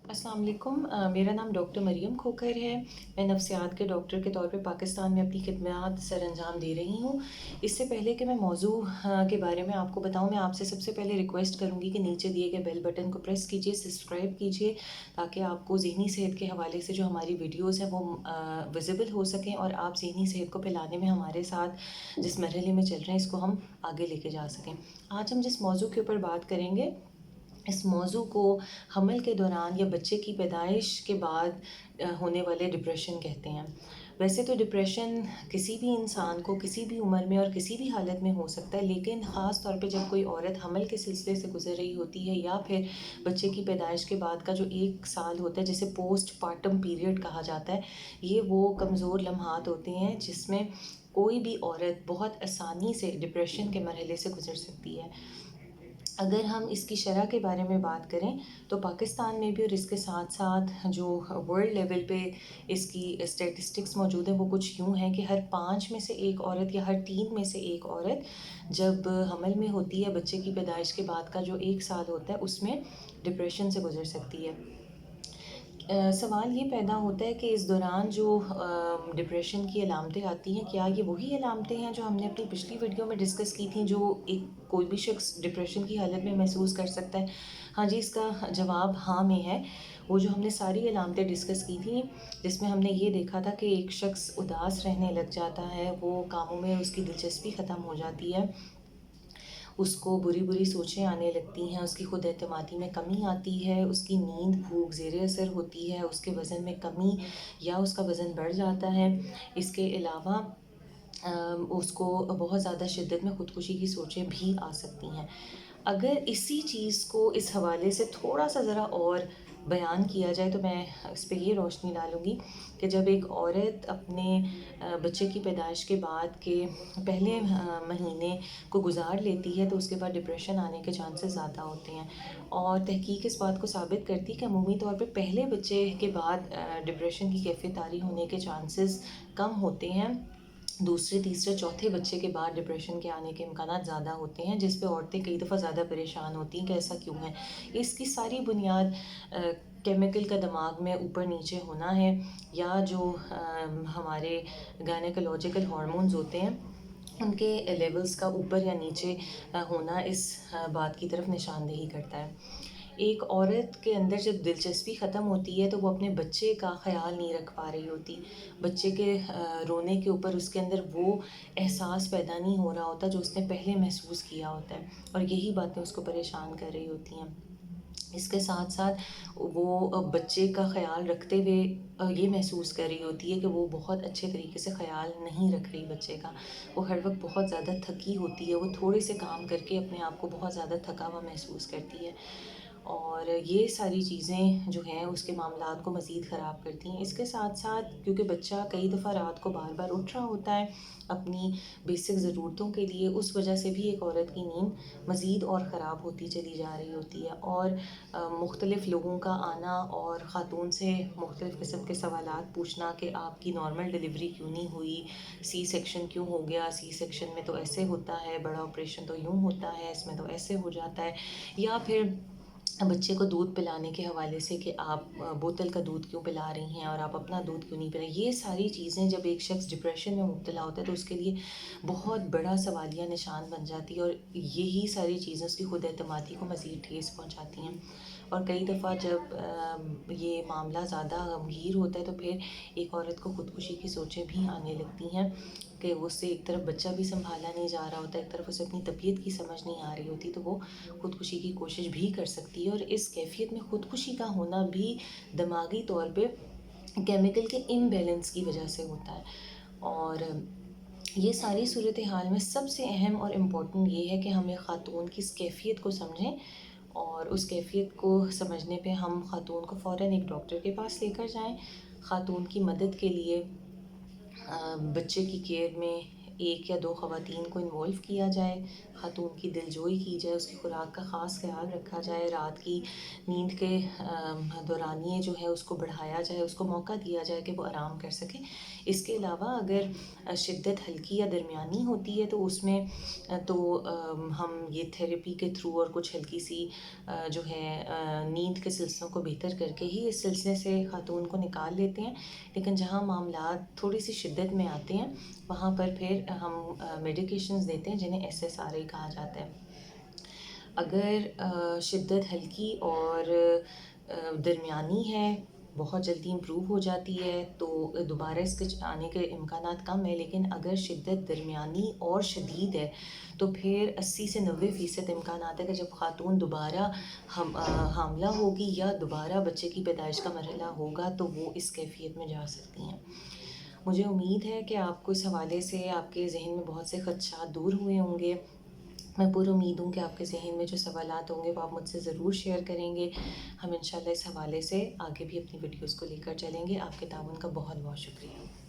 अस्सलाम वालेकुम। मेरा नाम डॉक्टर मरियम खोकर है। मैं नफ्सियात के डॉक्टर के तौर पे पाकिस्तान में अपनी खिदमत सरअंजाम दे रही हूँ। इससे पहले कि मैं मौजू के बारे में आपको बताऊँ, मैं आपसे सबसे पहले रिक्वेस्ट करूँगी कि नीचे दिए गए बेल बटन को प्रेस कीजिए, सब्सक्राइब कीजिए, ताकि आपको ज़हनी सेहत के हवाले से जो हमारी वीडियोज़ हैं वो विज़िबल हो सकें और आप ज़हनी सेहत को फैलाने में हमारे साथ जिस मरहले में चल रहे हैं इसको हम आगे लेके जा सकें। आज हम जिस मौजू के ऊपर बात करेंगे, इस मौजू को हमल के दौरान या बच्चे की पैदाइश के बाद होने वाले डिप्रेशन कहते हैं। वैसे तो डिप्रेशन किसी भी इंसान को किसी भी उम्र में और किसी भी हालत में हो सकता है, लेकिन ख़ास तौर पे जब कोई औरत हमल के सिलसिले से गुज़र रही होती है या फिर बच्चे की पैदाइश के बाद का जो 1 साल होता है जिसे पोस्ट पार्टम पीरियड कहा जाता है, ये वो कमज़ोर लम्हात होते हैं जिसमें कोई भी औरत बहुत आसानी से डिप्रेशन के मरहले से गुज़र सकती है। अगर हम इसकी शरह के बारे में बात करें तो पाकिस्तान में भी और इसके साथ साथ जो वर्ल्ड लेवल पे इसकी स्टैटिस्टिक्स मौजूद हैं वो कुछ यूँ हैं कि हर 5 में से 1 औरत या हर 3 में से 1 औरत जब हमल में होती है, बच्चे की पैदाइश के बाद का जो 1 साल होता है उसमें डिप्रेशन से गुज़र सकती है। सवाल ये पैदा होता है कि इस दौरान जो डिप्रेशन की अलामतें आती हैं, क्या ये वही अलामतें हैं जो हमने अपनी पिछली वीडियो में डिस्कस की थी, जो एक कोई भी शख्स डिप्रेशन की हालत में महसूस कर सकता है? हाँ जी, इसका जवाब हाँ में है। वो जो हमने सारी अलामतें डिस्कस की थी, जिसमें हमने ये देखा था कि एक शख्स उदास रहने लग जाता है, वो कामों में उसकी दिलचस्पी ख़त्म हो जाती है, उसको बुरी-बुरी सोचें आने लगती हैं, उसकी खुद एतमादी में कमी आती है, उसकी नींद, भूख ज़ेर असर होती है, उसके वज़न में कमी या उसका वज़न बढ़ जाता है। इसके अलावा उसको बहुत ज़्यादा शिद्दत में ख़ुदकुशी की सोचें भी आ सकती हैं। अगर इसी चीज़ को इस हवाले से थोड़ा-सा ज़रा और बयान किया जाए तो मैं इस पे ये रोशनी डालूँगी कि जब एक औरत अपने बच्चे की पैदाइश के बाद के पहले महीने को गुज़ार लेती है तो उसके बाद डिप्रेशन आने के चांसेस ज़्यादा होते हैं। और तहकीक इस बात को साबित करती है कि अमूमी तौर पे पहले बच्चे के बाद डिप्रेशन की कैफ़ियत तारी होने के चांसेस कम होते हैं। दूसरे, तीसरे, चौथे बच्चे के बाद डिप्रेशन के आने के इम्कानात ज़्यादा होते हैं, जिस पे औरतें कई दफ़ा ज़्यादा परेशान होती हैं कि ऐसा क्यों है? इसकी सारी बुनियाद केमिकल का दिमाग में ऊपर-नीचे होना है, या जो हमारे गायनेकोलॉजिकल हार्मोन्स होते हैं, उनके लेवल्स का ऊपर या नीचे होना इस बात की तरफ निशानदेही करता है। एक औरत के अंदर जब दिलचस्पी ख़त्म होती है तो वो अपने बच्चे का ख़्याल नहीं रख पा रही होती। बच्चे के रोने के ऊपर उसके अंदर वो एहसास पैदा नहीं हो रहा होता जो उसने पहले महसूस किया होता है, और यही बातें उसको परेशान कर रही होती हैं। इसके साथ साथ वो बच्चे का ख़्याल रखते हुए ये महसूस कर रही होती है कि वो बहुत अच्छे तरीके से ख़्याल नहीं रख रही बच्चे का। वो हर वक़्त बहुत ज़्यादा थकी होती है, वो थोड़े से काम करके अपने आप को बहुत ज़्यादा थका हुआ महसूस करती है, और ये सारी चीज़ें जो हैं उसके मामलात को मज़ीद ख़राब करती हैं। इसके साथ-साथ क्योंकि बच्चा कई दफ़ा रात को बार-बार उठ रहा होता है अपनी बेसिक ज़रूरतों के लिए, उस वजह से भी एक औरत की नींद मज़ीद और ख़राब होती चली जा रही होती है। और मुख्तलिफ़ लोगों का आना और ख़ातून से मुख्तलिफ़ किस्म के सवालात पूछना कि आपकी नॉर्मल डिलीवरी क्यों नहीं हुई, सी सेक्शन क्यों हो गया, सी सेक्शन में तो ऐसे होता है, बड़ा ऑपरेशन तो यूँ होता है, इसमें तो ऐसे हो जाता है, या फिर बच्चे को दूध पिलाने के हवाले से कि आप बोतल का दूध क्यों पिला रही हैं और आप अपना दूध क्यों नहीं पिला। ये सारी चीज़ें जब एक शख्स डिप्रेशन में मुब्तला होता है तो उसके लिए बहुत बड़ा सवालिया निशान बन जाती है, और यही सारी चीज़ें उसकी खुद एतमादी को मज़ीद ठेस पहुँचाती हैं। और कई दफ़ा जब ये मामला ज़्यादा गंभीर होता है तो फिर एक औरत को ख़ुदकुशी की सोचें भी आने लगती हैं कि उससे एक तरफ बच्चा भी सँभाला नहीं जा रहा होता, एक तरफ उसे अपनी तबीयत की समझ नहीं आ रही होती, तो वो ख़ुदकुशी की कोशिश भी कर सकती है। और इस कैफ़ियत में ख़ुदकुशी का होना भी दिमागी तौर पे केमिकल के इम्बैलेंस की वजह से होता है। और ये सारी सूरत हाल में सबसे अहम और इम्पॉर्टेंट ये है कि हम एक ख़ातून की इस कैफ़ियत को समझें, और उस कैफ़ियत को समझने पे हम ख़ातून को फ़ौरन एक डॉक्टर के पास लेकर जाएँ। ख़ातून की मदद के लिए बच्चे की केयर में 1 یا 2 خواتین کو انوالو کیا جائے، خاتون کی دلجوئی کی جائے، اس کی خوراک کا خاص خیال رکھا جائے، رات کی نیند کے دورانیے جو ہے اس کو بڑھایا جائے، اس کو موقع دیا جائے کہ وہ آرام کر سکے۔ اس کے علاوہ اگر شدت ہلکی یا درمیانی ہوتی ہے تو اس میں تو ہم یہ تھیراپی کے تھرو اور کچھ ہلکی سی جو ہے نیند کے سلسلوں کو بہتر کر کے ہی اس سلسلے سے خاتون کو نکال لیتے ہیں۔ لیکن جہاں معاملات تھوڑی سی شدت میں آتے ہیں وہاں پر پھر ہم میڈیکیشنز دیتے ہیں جنہیں SSRI کہا جاتا ہے۔ اگر شدت ہلکی اور درمیانی ہے، بہت جلدی امپروو ہو جاتی ہے تو دوبارہ اس کے آنے کے امکانات کم ہے، لیکن اگر شدت درمیانی اور شدید ہے تو پھر 80 سے 90% امکانات ہے کہ جب خاتون دوبارہ حاملہ ہوگی یا دوبارہ بچے کی پیدائش کا مرحلہ ہوگا تو وہ اس کیفیت میں جا سکتی ہیں۔ مجھے امید ہے کہ آپ کو اس حوالے سے آپ کے ذہن میں بہت سے خدشات دور ہوئے ہوں گے۔ میں پر امید ہوں کہ آپ کے ذہن میں جو سوالات ہوں گے وہ آپ مجھ سے ضرور شیئر کریں گے۔ ہم انشاءاللہ اس حوالے سے آگے بھی اپنی ویڈیوز کو لے کر چلیں گے۔ آپ کے تعاون کا بہت بہت شکریہ۔